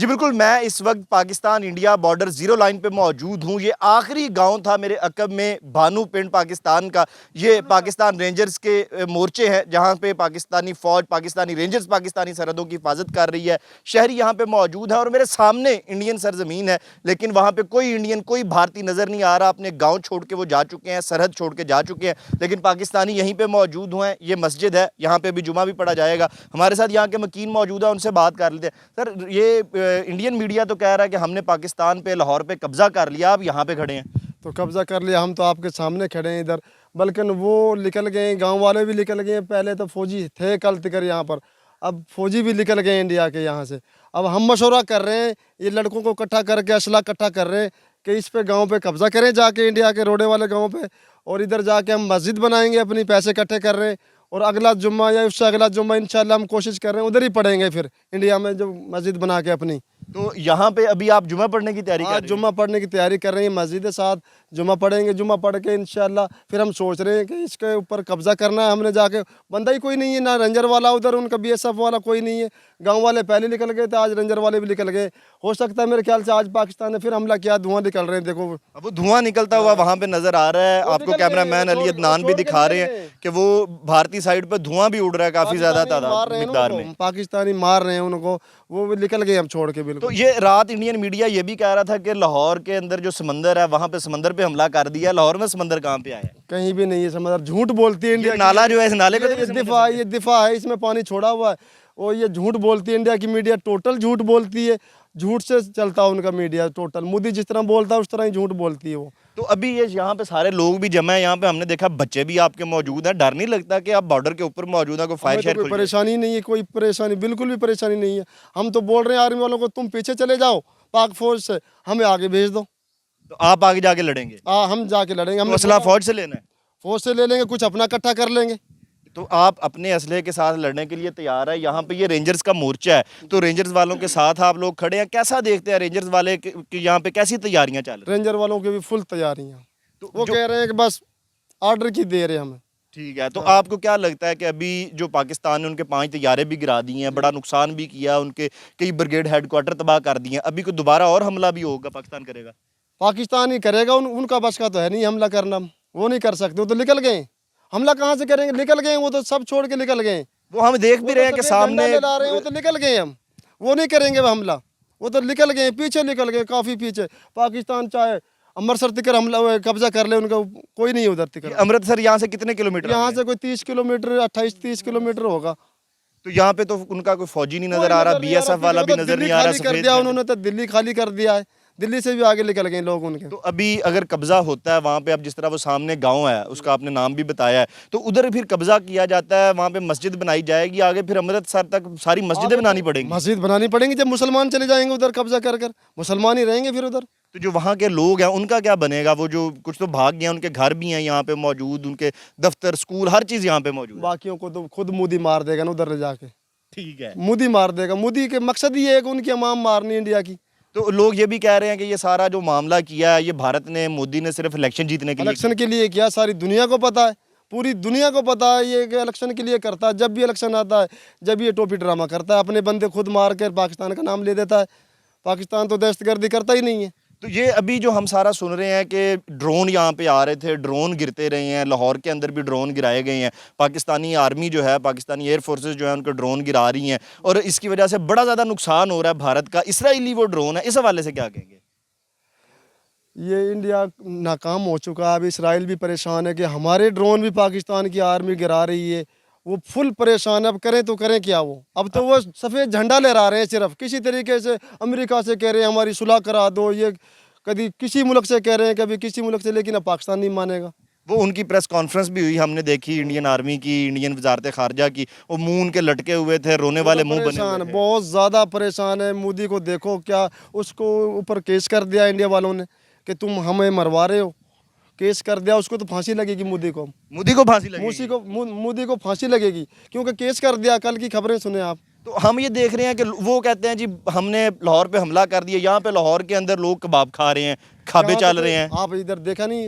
جی بالکل، میں اس وقت Pakistan India border zero line پہ موجود ہوں۔ یہ آخری گاؤں تھا میرے عقب میں بھانو پنڈ پاکستان کا۔ یہ پاکستان رینجرز کے مورچے ہیں جہاں پہ پاکستانی فوج، پاکستانی رینجرز پاکستانی سرحدوں کی حفاظت کر رہی ہے۔ شہری یہاں پہ موجود ہیں اور میرے سامنے انڈین سرزمین ہے، لیکن وہاں پہ کوئی انڈین، کوئی بھارتی نظر نہیں آ رہا۔ اپنے گاؤں چھوڑ کے وہ جا چکے ہیں، سرحد چھوڑ کے جا چکے ہیں، لیکن پاکستانی یہیں پہ موجود ہیں۔ یہ مسجد ہے، یہاں پہ بھی جمعہ بھی پڑھا جائے گا۔ ہمارے ساتھ یہاں کے مکین موجود ہیں، ان سے بات کر لیتے ہیں۔ سر، یہ انڈین میڈیا تو کہہ رہا ہے کہ ہم نے پاکستان پہ، لاہور پہ قبضہ کر لیا، آپ یہاں پہ کھڑے ہیں۔ تو قبضہ کر لیا، ہم تو آپ کے سامنے کھڑے ہیں ادھر، بلکہ وہ نکل گئے، گاؤں والے بھی نکل گئے۔ پہلے تو فوجی تھے کل تک یہاں پر، اب فوجی بھی نکل گئے انڈیا کے یہاں سے۔ اب ہم مشورہ کر رہے ہیں، یہ لڑکوں کو اکٹھا کر کے اسلحہ اکٹھا کر رہے ہیں کہ اس پہ گاؤں پہ قبضہ کریں جا کے، انڈیا کے روڈے والے گاؤں پہ، اور ادھر جا کے ہم مسجد بنائیں گے، اپنی پیسے اکٹھے کر رہے ہیں، اور اگلا جمعہ یا اس سے اگلا جمعہ انشاءاللہ ہم کوشش کر رہے ہیں ادھر ہی پڑھیں گے، پھر انڈیا میں جو مسجد بنا کے اپنی۔ تو یہاں پہ ابھی آپ جمعہ پڑھنے کی تیاری کر رہے ہیں؟ جمعہ پڑھنے کی تیاری کر رہے ہیں، مسجد ساتھ جمعہ پڑھیں گے۔ جمعہ پڑھ کے انشاءاللہ پھر ہم سوچ رہے ہیں کہ اس کے اوپر قبضہ کرنا ہے۔ ہم نے جا کے، بندہ ہی کوئی نہیں ہے، نہ رینجر والا ادھر، ان کا بی ایس ایف والا کوئی نہیں ہے۔ گاؤں والے پہلے نکل گئے تھے، آج رینجر والے بھی نکل گئے۔ ہو سکتا ہے میرے خیال سے آج پاکستان نے پھر حملہ کیا، دھواں نکل رہے ہیں، دیکھو اب وہ دھواں نکلتا ہوا وہاں پہ نظر آ رہا ہے۔ آپ کو کیمرہ مین علی عدنان بھی دکھا رہے ہیں کہ وہ بھارتی سائیڈ پہ دھواں بھی اڑ رہا ہے کافی زیادہ تعداد مقدار میں۔ پاکستانی مار رہے ہیں ان کو، وہ نکل گئے ہم چھوڑ کے بالکل۔ تو یہ رات انڈین میڈیا یہ بھی کہہ رہا تھا کہ لاہور کے اندر جو سمندر ہے وہاں پہ سمندر پہ حملہ کر دیا۔ لاہور میں سمندر کہاں پہ آیا ہے؟ کہیں بھی نہیں ہے سمندر، جھوٹ بولتی ہے انڈیا۔ نالا جو ہے، اس نالے پہ یہ دفاع ہے، اس میں پانی چھوڑا ہوا ہے، اور یہ جھوٹ بولتی ہے انڈیا کی میڈیا، ٹوٹل جھوٹ بولتی ہے۔ جھوٹ سے چلتا ہے ان کا میڈیا ٹوٹل، مودی جس طرح بولتا ہے اس طرح ہی جھوٹ بولتی ہے وہ۔ تو ابھی یہ یہاں پہ سارے لوگ بھی جمع ہیں، یہاں پہ ہم نے دیکھا بچے بھی آپ کے موجود ہیں۔ ڈر نہیں لگتا کہ آپ بارڈر کے اوپر موجود ہیں، کوئی فائر شائر؟ کوئی پریشانی نہیں ہے، کوئی پریشانی، بالکل بھی پریشانی نہیں ہے۔ ہم تو بول رہے ہیں آرمی والوں کو، تم پیچھے چلے جاؤ پاک فوج سے، ہمیں آگے بھیج دو۔ تو آپ آگے جا کے لڑیں گے؟ ہم جا کے لڑیں گے۔ ہم اسلحہ فوج سے لینا ہے؟ فوج سے لے لیں گے، کچھ اپنا اکٹھا کر لیں گے۔ تو آپ اپنے اسلحے کے ساتھ لڑنے کے لیے تیار ہے؟ یہاں پہ یہ رینجرز کا مورچہ ہے، تو رینجرز والوں کے ساتھ آپ لوگ کھڑے ہیں، کیسا دیکھتے ہیں رینجرز والے کہ یہاں پہ کیسی تیاریاں چل رہی ہیں؟ رینجر والوں کی بھی فل تیاریاں، وہ کہہ رہے ہیں کہ بس آرڈر کی دے رہے ہمیں۔ ٹھیک ہے، تو آپ کو کیا لگتا ہے کہ ابھی جو پاکستان نے ان کے 5 طیارے بھی گرا دیے ہیں، بڑا نقصان بھی کیا، ان کے کئی بریگیڈ ہیڈ کوارٹر تباہ کر دیے ہیں، ابھی کوئی دوبارہ اور حملہ بھی ہوگا، پاکستان کرے گا؟ پاکستان ہی کرے گا، ان کا بس کا تو ہے نہیں حملہ کرنا، وہ نہیں کر سکتے، وہ تو نکل گئے۔ حملہ کہاں سے کریں گے؟ نکل گئے، وہ تو سب چھوڑ کے نکل گئے۔ وہ ہم دیکھ بھی رہے ہیں کہ سامنے لا رہے ہیں، وہ تو نکل گئے، ہم وہ نہیں کریں گے حملہ، وہ تو نکل گئے، پیچھے نکل گئے، کافی پیچھے۔ پاکستان چاہے امرتسر تک حملہ قبضہ کر لے، ان کا کوئی نہیں ادھر تک۔ امرتسر یہاں سے کتنے کلومیٹر؟ یہاں سے کوئی 30 کلومیٹر، 28-30 کلومیٹر ہوگا۔ تو یہاں پہ تو ان کا کوئی فوجی نہیں نظر آ رہا، بی ایس ایف والا بھی نظر نہیں آ رہا۔ کر دیا انہوں نے تو، دلی خالی کر دیا ہے، دلی سے بھی آگے نکل گئے لوگ ان کے۔ تو ابھی اگر قبضہ ہوتا ہے وہاں پہ، اب جس طرح وہ سامنے گاؤں ہے، اس کا آپ نے نام بھی بتایا ہے، تو ادھر پھر قبضہ کیا جاتا ہے، وہاں پہ مسجد بنائی جائے گی، آگے پھر امرتسر تک ساری مسجدیں بنانی پڑیں گی؟ مسجد بنانی پڑیں گی، جب مسلمان چلے جائیں گے ادھر قبضہ کر کر، مسلمان ہی رہیں گے پھر ادھر۔ تو جو وہاں کے لوگ ہیں ان کا کیا بنے گا؟ وہ جو کچھ تو بھاگ گئے ہیں، ان کے گھر بھی ہیں یہاں پہ موجود، ان کے دفتر، اسکول، ہر چیز یہاں پہ موجود ہے۔ باقیوں کو تو خود مودی مار دے گا نا ادھر لے جا کے۔ ٹھیک ہے، مودی مار دے گا، مودی کے مقصد یہ ہے کہ ان کی عوام مارنی انڈیا کی۔ تو لوگ یہ بھی کہہ رہے ہیں کہ یہ سارا جو معاملہ کیا ہے یہ بھارت نے، مودی نے صرف الیکشن جیتنے کے لیے الیکشن کے لیے کیا، ساری دنیا کو پتہ ہے، پوری دنیا کو پتہ ہے یہ کہ الیکشن کے لیے کرتا ہے۔ جب بھی الیکشن آتا ہے، جب یہ ٹوپی ڈرامہ کرتا ہے، اپنے بندے خود مار کے پاکستان کا نام لے دیتا ہے۔ پاکستان تو دہشت گردی کرتا ہی نہیں ہے۔ تو یہ ابھی جو ہم سارا سن رہے ہیں کہ ڈرون یہاں پہ آ رہے تھے، ڈرون گرتے رہے ہیں، لاہور کے اندر بھی ڈرون گرائے گئے ہیں، پاکستانی آرمی جو ہے، پاکستانی ایئر فورسز جو ہیں ان کو ڈرون گرا رہی ہیں، اور اس کی وجہ سے بڑا زیادہ نقصان ہو رہا ہے بھارت کا۔ اسرائیلی وہ ڈرون ہے، اس حوالے سے کیا کہیں گے؟ یہ انڈیا ناکام ہو چکا ہے، اب اسرائیل بھی پریشان ہے کہ ہمارے ڈرون بھی پاکستان کی آرمی گرا رہی ہے، وہ فل پریشان ہے۔ اب کریں تو کریں کیا؟ وہ اب تو وہ سفید جھنڈا لہرا رہے ہیں، صرف کسی طریقے سے امریکہ سے کہہ رہے ہیں ہماری صلح کرا دو، یہ کبھی کسی ملک سے کہہ رہے ہیں، کبھی کسی ملک سے، لیکن اب پاکستان نہیں مانے گا۔ وہ ان کی پریس کانفرنس بھی ہوئی، ہم نے دیکھی، انڈین آرمی کی، انڈین وزارت خارجہ کی، وہ منہ ان کے لٹکے ہوئے تھے، رونے والے منہ بنے ہوئے تھے۔ بہت زیادہ پریشان ہے۔ مودی کو دیکھو، کیا اس کو اوپر کیس کر دیا انڈیا والوں نے کہ تم ہمیں مروا رہے ہو، کیس کر دیا، اس کو تو پھانسی لگے گی مودی کو۔ مودی کو پھانسی لگے گی؟ مودی کو پھانسی لگے گی کیونکہ کیس کر دیا۔ کل کی خبریں سنیں آپ۔ تو ہم یہ دیکھ رہے ہیں کہ وہ کہتے ہیں جی ہم نے لاہور پہ حملہ کر دیا، یہاں پہ لاہور کے اندر لوگ کباب کھا رہے ہیں، کھابے چل رہے ہیں۔ آپ ادھر دیکھا نہیں،